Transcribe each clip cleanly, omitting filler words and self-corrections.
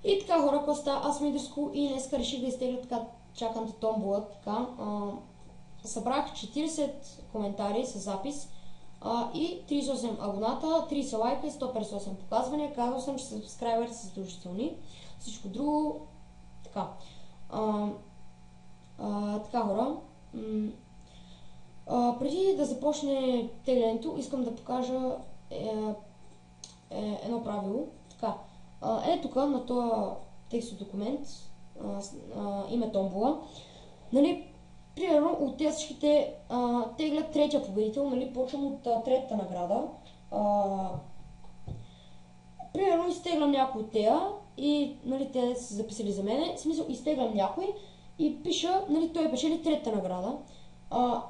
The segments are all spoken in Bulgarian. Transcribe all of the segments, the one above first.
И така, хора, какво става? Аз съм Идриско и днеска реших да изтегля така чаканата томбола. Така, събрах 40 коментари с запис и 38 абоната, 30 лайка и 158 показвания. Казал съм, че сабскрайбърите са задължителни. Всичко друго, така. Така, хора. Преди да започне теглянето, искам да покажа едно правило. Така, тук на този текстов документ има томбола. Нали, примерно от тези всичките теглят третия победител, нали, почвам от третата награда. Примерно изтеглям някой от тея и нали, те са записали за мене. В смисъл, изтеглям някой и пиша, нали, той печели третата награда.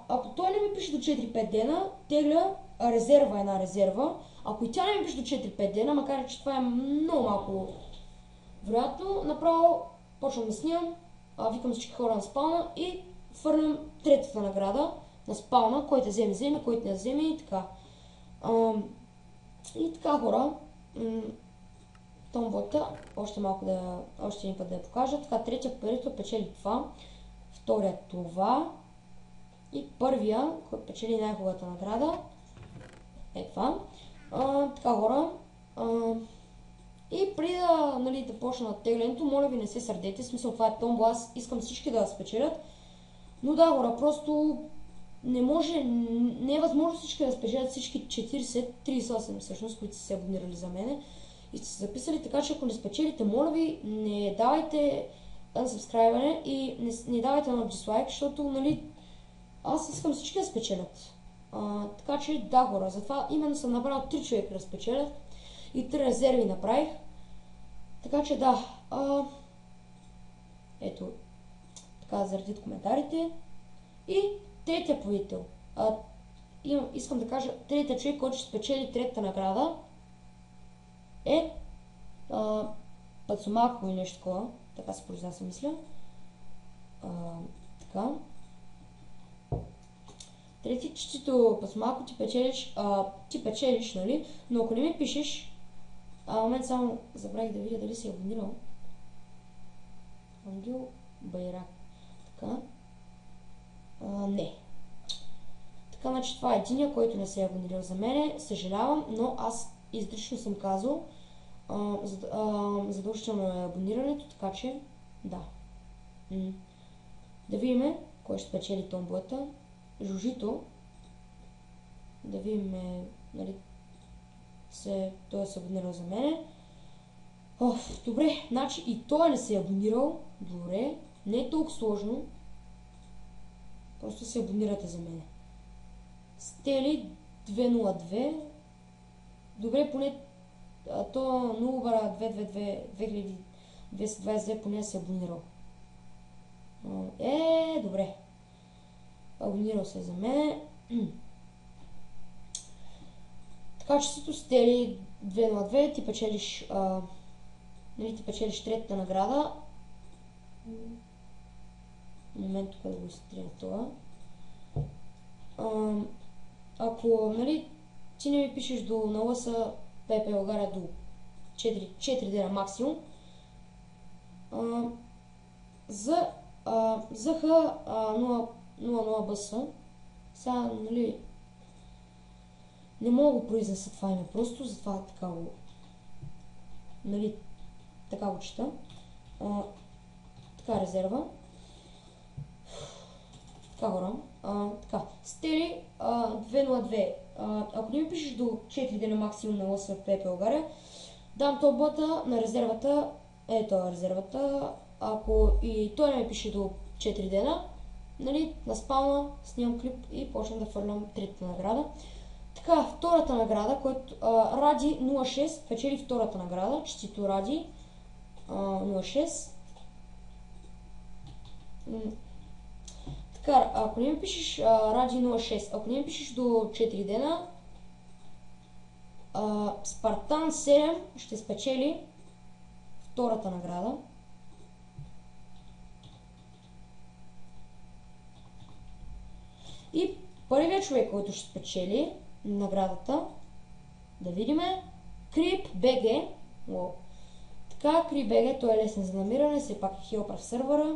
Ако той не ми пише до 4-5 дена, тегля резерва, една резерва. Ако и тя не ми пише до 4-5 дена, макар че това е много малко вероятно, направо почвам да снимам, викам всички хора на спална и фърлям третата награда на спална, който вземе, вземе, който не вземе и така. И така, хора, томболата, още един път да я покажа. Така, третия победител печели това, втория това и първия, който печели най-хубавата награда, е това. Така, хора, и преди да, нали, да почна теглянето, моля ви не се сърдете, в смисъл това е томбола, аз искам всички да спечелят. Но да, хора, просто не може, не е възможно всички да спечелят, всички 38 всъщност, които са се абонирали за мене и сте се записали, така че ако не спечелите, моля ви, не давайте unsubscribe и не давайте на дизлайк, защото, нали, аз искам всички да спечелят. Така че да, хора, затова именно съм набрал 3 човека да спечелят и 3 резерви направих. Така че да, ето, така заради коментарите. И третия победител. Искам да кажа, третия човек, който ще спечели третата награда е Пацумако или нещо такова. Така се произнася, мисля. Така. Трети, честито Пацумако, ти печелиш, нали? Но ако не ми пишеш, момент само забравих да видя дали се е абонирал. Ангел Байрак. Така. Не. Така, значи това е единия, който не се е абонирал за мене. Съжалявам, но аз изрично съм казал задължително е абонирането, така че да. Да видим кой ще спечели томболата. Жужито. Да видим, нали, той се е абонирал за мене. Добре, значи и той не се е абонирал. Добре, не е толкова сложно. Просто се абонирате за мене. Стели 202. Добре, поне то 0-222 2222 поне се е абонирал. Добре. Абонирал се за мен. Така че си Стели 202, ти печелиш третата награда. Момент тук да го изтрия това. Ако, нали, ти не ми пишеш до налъса ПП България до 4 дена максимум, за Х00 БС, сега, нали, не мога да го произнеса това име, просто затова така го, нали, така го чета. Така, резерва. Така, хора. Така, Стели 202. Ако не ми пишеш до 4 дена максимум на лъса в ПП България, дам томболата на резервата. Ето резервата. Ако и той не ми пише до 4 дена, нали, на спална, снимам клип и почнем да фърлям третата награда. Така, втората награда, който Ради 06 печели втората награда. Честито Ради 06. Така, ако не ми пишеш Ради 06, ако не ми пишеш до 4 дена, Спартан 7 ще спечели втората награда. И първият човек, който ще спечели наградата, да видим, Крип БГ. Така, CreepBG, той е лесен за намиране, все пак е хил прав сървъра.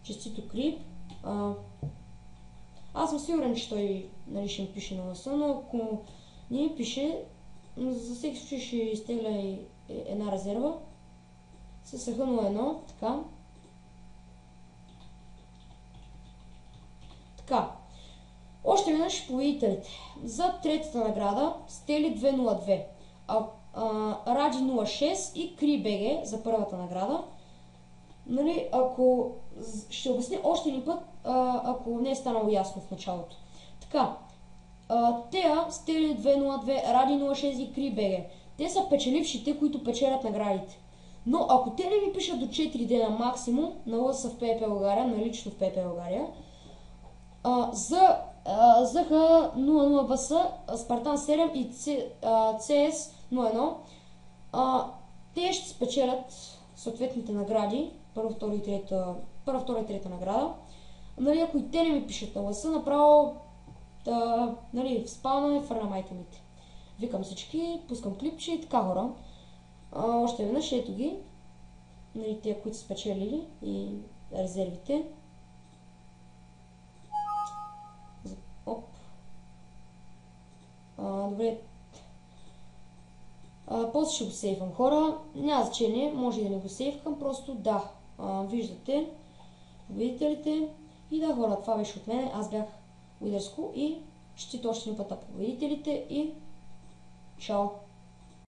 Честито Creep. Аз съм сигурен, че той ще ми пише на лъса, но ако не ми пише, за всеки случай ще изтегля и една резерва. С ръха 0-1, така. Така. Още веднъж победителите. За третата награда Стели 202, Ради 06 и CreepBG за първата награда. Нали, ако ще обясня още един път, ако не е станало ясно в началото. Така, Тея, Стели 202, Ради 06 и CreepBG. Те са печелившите, които печелят наградите. Но ако те не ми пишат до 4 дена максимум на лъса в PvP България, налично в PvP България, за ZH00BS, Спартан 7 и CS 01, те ще спечелят съответните награди, първа, втора и трета награда. Нали, ако и те не ми пишат на лъса, направо нали, в спална и фърнам айтемите. Викам всички, пускам клипче и така хора. Още веднъж ето ги, нали, те, които са спечелили и резервите. Оп. Добре. После ще го сейвам, хора. Няма значение, може и да не го сейвкам, просто да. Виждате победителите. И да, хора, това беше от мен. Аз бях Уидърско и ще още един път победителите и чао!